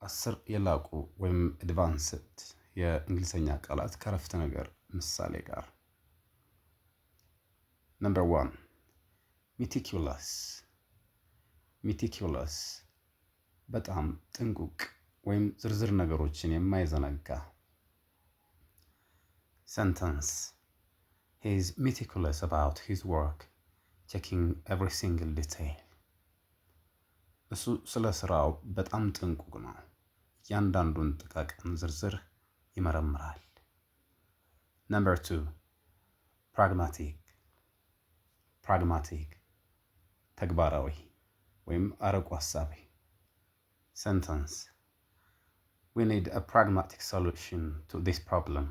10 የላቁ ወይም አድቫንስድ የእንግሊዝኛ ቃላት ከአረፍተ ነገር ምሳሌ ጋር። ነምበር 1 ሚቲኩለስ። ሚቲኩለስ በጣም ጥንቁቅ ወይም ዝርዝር ነገሮችን የማይዘነጋ። ሰንተንስ he is meticulous about his work, checking every single detail. እሱ ስለ ስራው በጣም ጥንቁቅ ነው። እያንዳንዱን ጥቃቅን ዝርዝር ይመረምራል። ነምበር 2 ፕራግማቲክ። ፕራግማቲክ ተግባራዊ ወይም አርቆ አሳቢ። ሰንተንስ we need a pragmatic solution to this problem,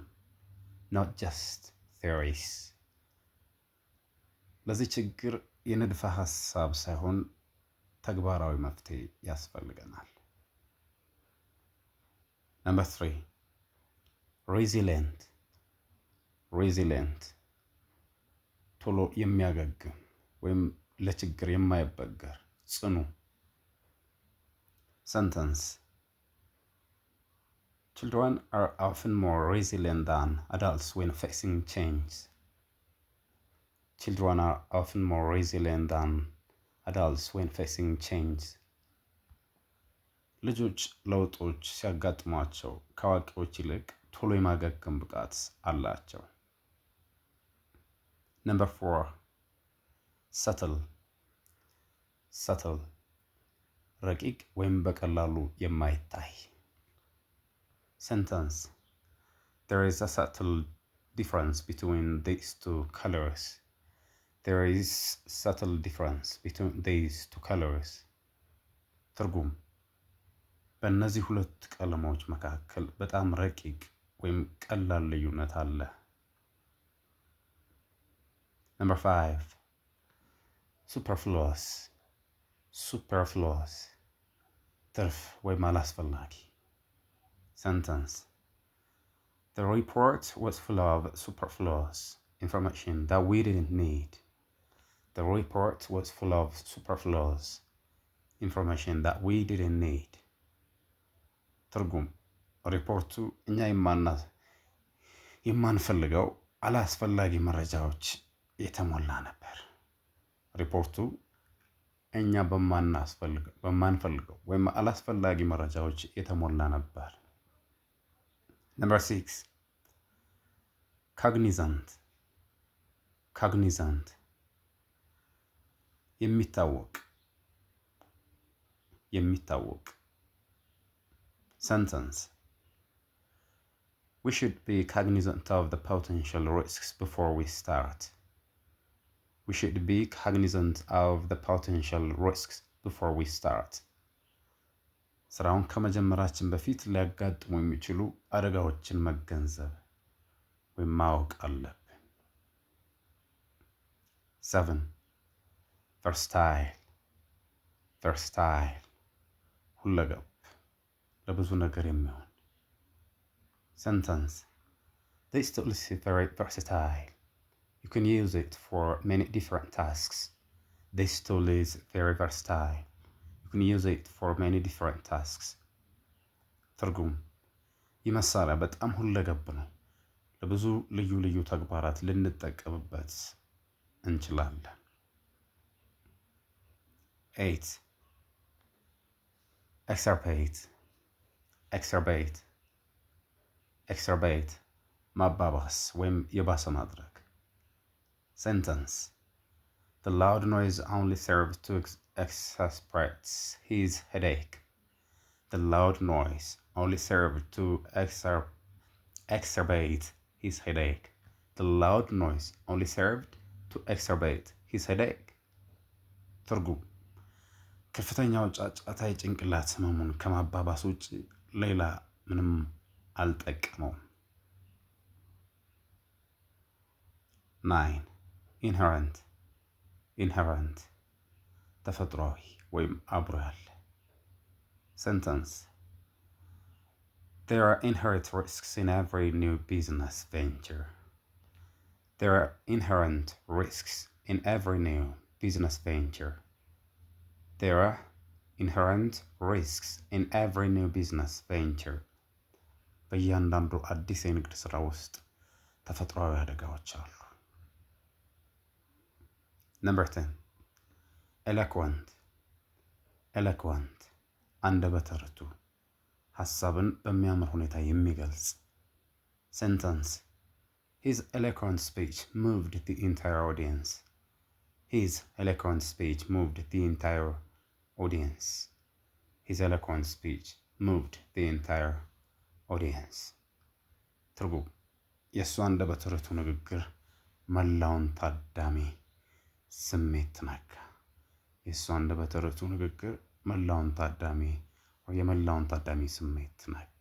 not just theories. ለዚህ ችግር የንድፈ ሐሳብ ሳይሆን ተግባራዊ መፍትሄ ያስፈልገናል። ነምበር 3 ሬዚሊየንት። ሬዚሊየንት ቶሎ የሚያገግም ወይም ለችግር የማይበገር ጽኑ። ሰንተንስ children are often more resilient than adults when facing change. Children are often more resilient than adults when facing change. ልጆች ለውጦች ሲያጋጥሟቸው ከአዋቂዎች ይልቅ ቶሎ የማገገም ብቃት አላቸው። ነምበር 4 ሰትል። ሰትል ረቂቅ ወይም በቀላሉ የማይታይ። ሰንተንስ there is a subtle difference between these two colors. There is subtle difference between these two colors. ትርጉም በእነዚህ ሁለት ቀለሞች መካከል በጣም ረቂቅ ወይም ቀላል ልዩነት አለ። ነምበር 5 superfluous. superfluous ትርፍ ወይም አላስፈላጊ። Sentence the report was full of superfluous information that we didn't need. The report was full of superfluous information that we didn't need. ትርጉም ሪፖርቱ እኛ የማንፈልገው አላስፈላጊ መረጃዎች የተሞላ ነበር። ሪፖርቱ እኛ በማንፈልገው ወይም አላስፈላጊ መረጃዎች የተሞላ ነበር። ነምበር 6 cognizant. cognizant የሚታወቅ። Sentence we should be cognizant of the potential risks before we start. We should be cognizant of the potential risks before we start. ስራውን ከመጀመራችን በፊት ሊያጋጥሙ የሚችሉ አደጋዎችን መገንዘብ ወይም ማወቅ አለብን። 7 versatile. versatile ሁለገብ ለብዙ ነገር የሚሆን። Sentence this tool is very versatile. You can use it for many different tasks. This tool is very versatile. You can use it for many different tasks. ትርጉም ይህ መሳሪያ በጣም ሁለገብ ነው። ለብዙ ልዩ ልዩ ተግባራት ልንጠቀምበት እንችላለን። 8 exacerbate. exacerbate exacerbate ማባባስ ወይም የባሰ ማድረግ። Sentence the loud noise only served to exacerbate his headache. The loud noise only served to exacerbate his headache. The loud noise only served to exacerbate his headache. ትርጉም ከፍተኛው ጫጫታ የጭንቅላት ህመሙን ከማባባስ ውጭ ሌላ ምንም አልጠቀመውም። 9 inherent. inherent ተፈጥሯዊ ወይም አብሮ ያለ። Sentence there are inherent risks in every new business venture. There are inherent risks in every new business venture. There are inherent risks in every new business venture. በእያንዳንዱ አዲስ የንግድ ስራ ውስጥ ተፈጥሯዊ አደጋዎች አሉ። Number 10. Eloquent. Eloquent. አንደበተ ርቱዕ ሐሳብን በሚያምር ሁኔታ የሚገልጽ sentence. His eloquent speech moved the entire audience. His eloquent speech moved the entire audience. His eloquent speech moved the entire audience. ትርጉም የእሱ አንደበተ ርቱዕ ንግግር መላውን ታዳሚ ስሜት ነካ። የእሱ አንደበተ ርቱዕ ንግግር መላውን ታዳሚ የመላውን ታዳሚ ስሜት ነካ።